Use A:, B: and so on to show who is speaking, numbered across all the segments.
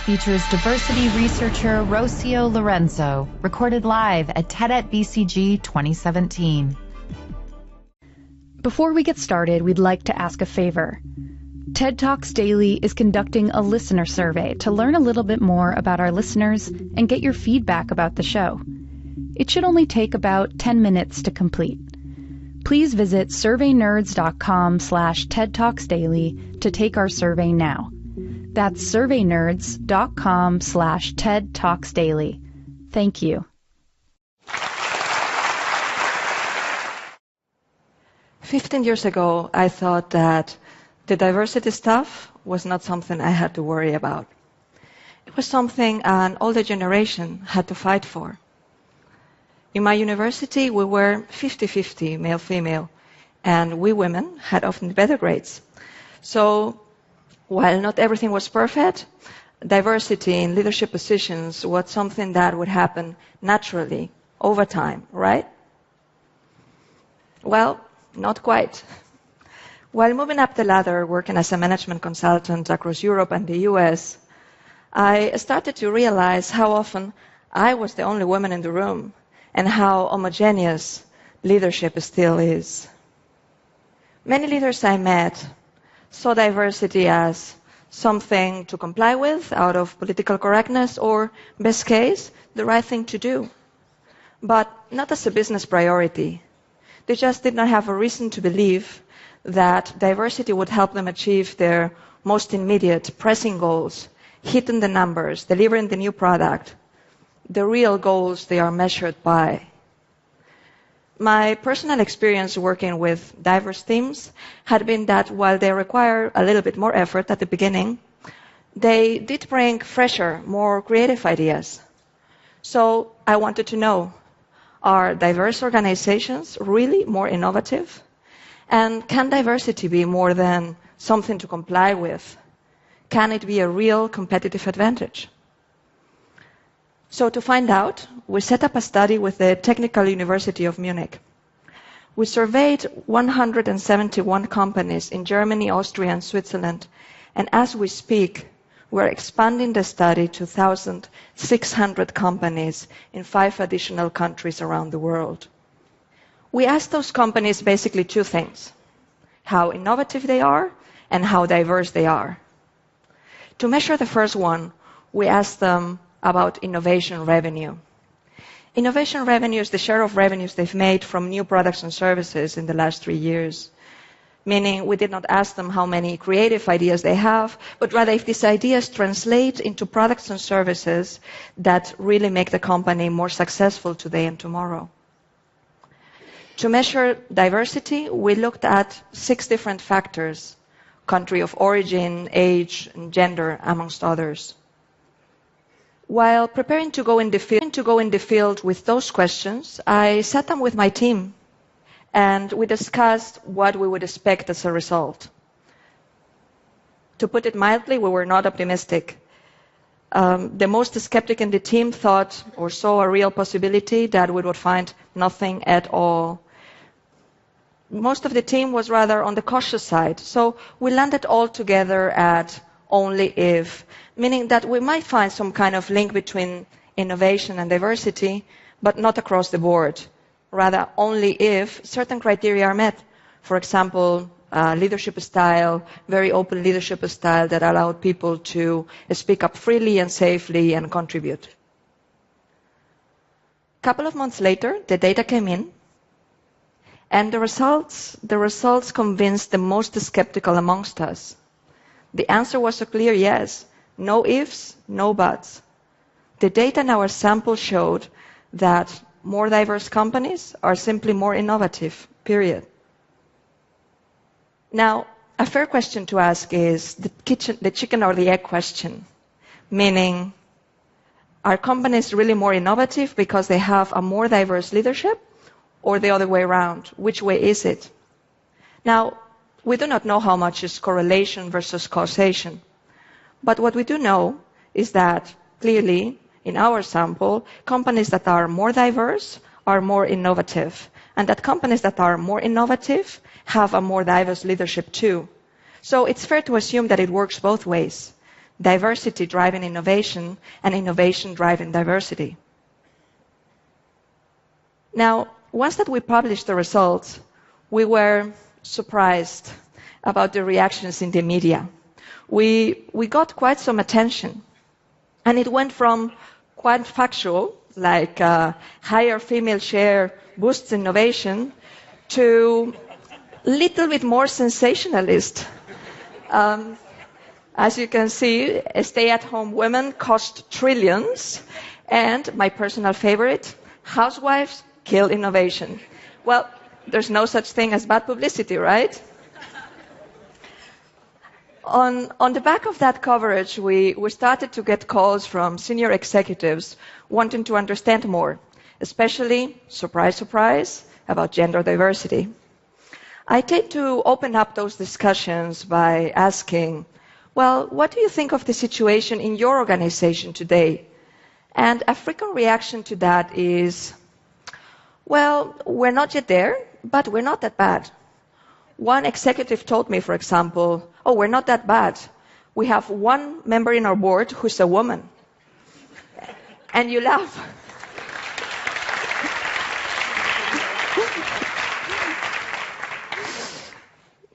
A: features diversity researcher Rocío Lorenzo, recorded live at TED at BCG 2017.
B: Before we get started, we'd like to ask a favor. TED Talks Daily is conducting a listener survey to learn a little bit more about our listeners and get your feedback about the show. It should only take about 10 minutes to complete. Please visit surveynerds.com/TEDTalksDaily to take our survey now. That's surveynerds.com/TEDTalksDaily. Thank you.
C: 15 years ago, I thought that the diversity stuff was not something I had to worry about. It was something an older generation had to fight for. In my university, we were 50-50 male-female, and we women had often better grades. So while not everything was perfect, diversity in leadership positions was something that would happen naturally over time, right? Well, not quite. While moving up the ladder, working as a management consultant across Europe and the US, I started to realize how often I was the only woman in the room and how homogeneous leadership still is. Many leaders I met saw diversity as something to comply with out of political correctness or, best case, the right thing to do, but not as a business priority. They just did not have a reason to believe that diversity would help them achieve their most immediate, pressing goals, hitting the numbers, delivering the new product, the real goals they are measured by. My personal experience working with diverse teams had been that while they require a little bit more effort at the beginning, they did bring fresher, more creative ideas. So I wanted to know, are diverse organizations really more innovative? And can diversity be more than something to comply with? Can it be a real competitive advantage? So to find out, we set up a study with the Technical University of Munich. We surveyed 171 companies in Germany, Austria, and Switzerland. And as we speak, we're expanding the study to 1,600 companies in 5 additional countries around the world. We asked those companies basically 2 things: how innovative they are and how diverse they are. To measure the first one, we asked them about innovation revenue. Innovation revenue is the share of revenues they've made from new products and services in the last 3 years. Meaning we did not ask them how many creative ideas they have, but rather if these ideas translate into products and services that really make the company more successful today and tomorrow. To measure diversity, we looked at 6 different factors: country of origin, age, and gender, amongst others. While preparing to go in the field with those questions, I sat down with my team and we discussed what we would expect as a result. To put it mildly, we were not optimistic. The most skeptic in the team thought or saw a real possibility that we would find nothing at all. Most of the team was rather on the cautious side, so we landed all together at only if, meaning that we might find some kind of link between innovation and diversity, but not across the board. Rather, only if certain criteria are met. For example, leadership style, very open leadership style that allowed people to speak up freely and safely and contribute. A couple of months later, the data came in, and the results convinced the most skeptical amongst us. The answer was a clear yes. No ifs, no buts. The data in our sample showed that more diverse companies are simply more innovative, period. Now, a fair question to ask is the chicken or the egg question, meaning, are companies really more innovative because they have a more diverse leadership, or the other way around? Which way is it? Now, we do not know how much is correlation versus causation, but what we do know is that clearly, in our sample, companies that are more diverse are more innovative, and that companies that are more innovative have a more diverse leadership too. So it's fair to assume that it works both ways, diversity driving innovation, and innovation driving diversity. Now, once that we published the results, we were surprised about the reactions in the media. We got quite some attention, and it went from quite factual, like higher female share boosts innovation, to a little bit more sensationalist. As you can see, stay-at-home women cost trillions, and my personal favorite, housewives kill innovation. Well, there's no such thing as bad publicity, right? On the back of that coverage, we started to get calls from senior executives wanting to understand more, especially, surprise, surprise, about gender diversity. I tend to open up those discussions by asking, well, what do you think of the situation in your organization today? And a frequent reaction to that is, well, we're not yet there, but we're not that bad. One executive told me, for example, oh, we're not that bad. We have one member in our board who's a woman. And you laugh.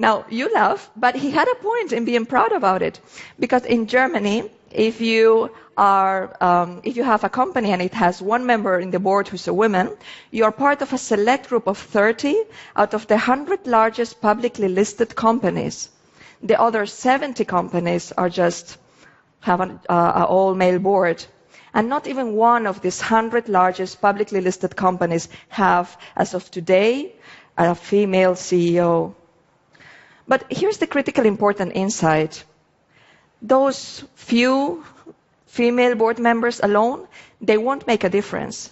C: Now, you laugh, but he had a point in being proud about it. Because in Germany, if you have a company and it has one member in the board who's a woman, you are part of a select group of 30 out of the 100 largest publicly listed companies. The other 70 companies are just have an all-male board. And not even one of these 100 largest publicly listed companies have, as of today, a female CEO. But here's the critically important insight. Those few female board members alone, they won't make a difference.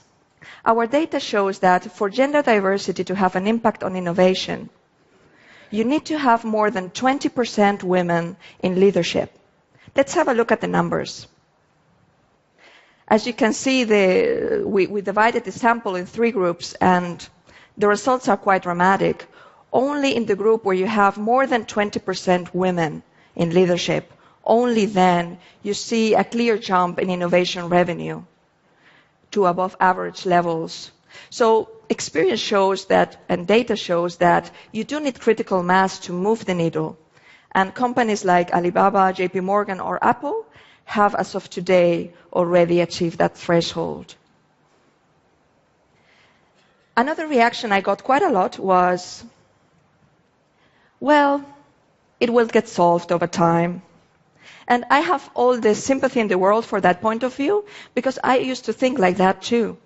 C: Our data shows that for gender diversity to have an impact on innovation, you need to have more than 20% women in leadership. Let's have a look at the numbers. As you can see, we divided the sample in 3 groups, and the results are quite dramatic. Only in the group where you have more than 20% women in leadership, only then you see a clear jump in innovation revenue to above average levels. So experience shows that, and data shows that, you do need critical mass to move the needle. And companies like Alibaba, JP Morgan, or Apple have, as of today, already achieved that threshold. Another reaction I got quite a lot was, well, it will get solved over time. And I have all the sympathy in the world for that point of view, because I used to think like that too.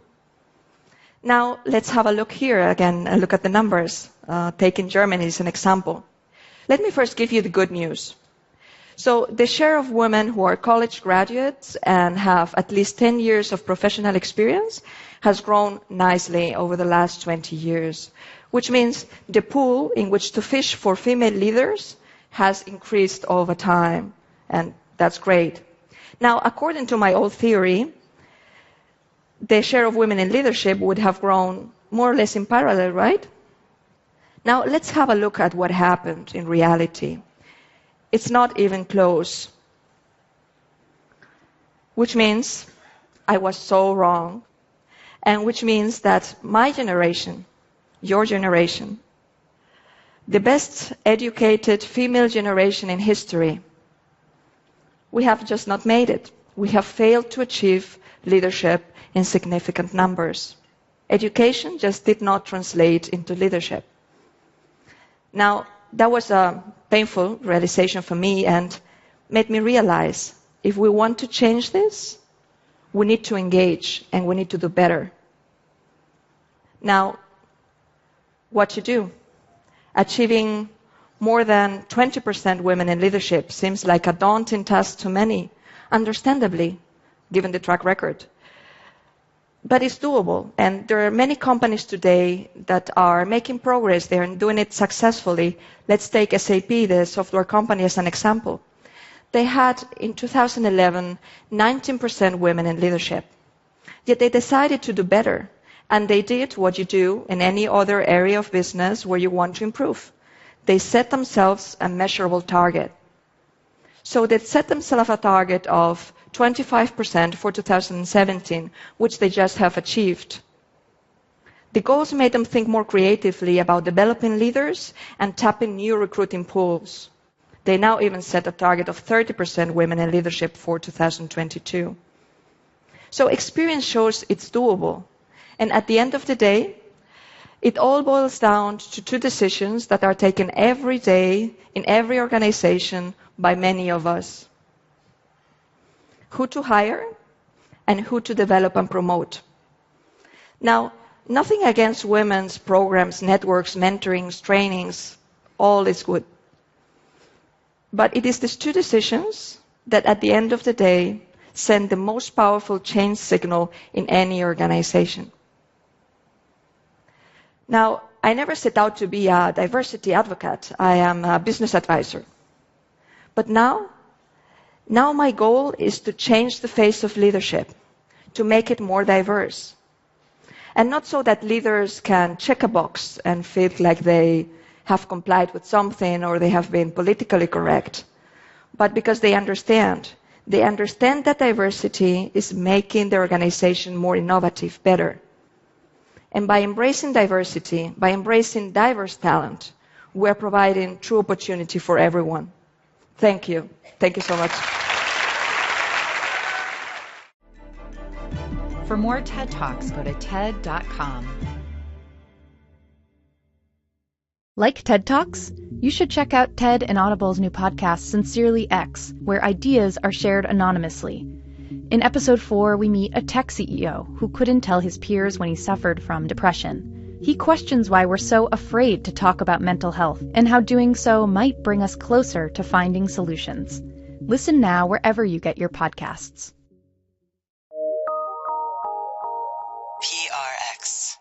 C: Now, let's have a look here again, and look at the numbers. Taking Germany as an example. Let me first give you the good news. So the share of women who are college graduates and have at least 10 years of professional experience has grown nicely over the last 20 years, which means the pool in which to fish for female leaders has increased over time, and that's great. Now, according to my old theory, the share of women in leadership would have grown more or less in parallel, right? Now, let's have a look at what happened in reality. It's not even close, which means I was so wrong, and which means that my generation, your generation, the best educated female generation in history, we have just not made it. We have failed to achieve leadership in significant numbers. Education just did not translate into leadership. Now, that was a painful realization for me and made me realize if we want to change this, we need to engage and we need to do better. Now, what to do? Achieving more than 20% women in leadership seems like a daunting task to many, understandably, given the track record. But it's doable, and there are many companies today that are making progress there and doing it successfully. Let's take SAP, the software company, as an example. They had, in 2011, 19% women in leadership. Yet they decided to do better, and they did what you do in any other area of business where you want to improve. They set themselves a measurable target. So they set themselves a target of 25% for 2017, which they just have achieved. The goals made them think more creatively about developing leaders and tapping new recruiting pools. They now even set a target of 30% women in leadership for 2022. So experience shows it's doable. And at the end of the day, it all boils down to two decisions that are taken every day in every organization by many of us. Who to hire and who to develop and promote. Now, nothing against women's programs, networks, mentorings, trainings, all is good. But it is these two decisions that at the end of the day send the most powerful change signal in any organization. Now, I never set out to be a diversity advocate. I am a business advisor. But now my goal is to change the face of leadership, to make it more diverse. And not so that leaders can check a box and feel like they have complied with something or they have been politically correct, but because they understand. They understand that diversity is making the organization more innovative, better. And by embracing diversity, by embracing diverse talent, we're providing true opportunity for everyone. Thank you. Thank you so much.
A: For more TED Talks, go to TED.com.
B: Like TED Talks? You should check out TED and Audible's new podcast, Sincerely X, where ideas are shared anonymously. In episode 4, we meet a tech CEO who couldn't tell his peers when he suffered from depression. He questions why we're so afraid to talk about mental health and how doing so might bring us closer to finding solutions. Listen now wherever you get your podcasts.
D: PRX.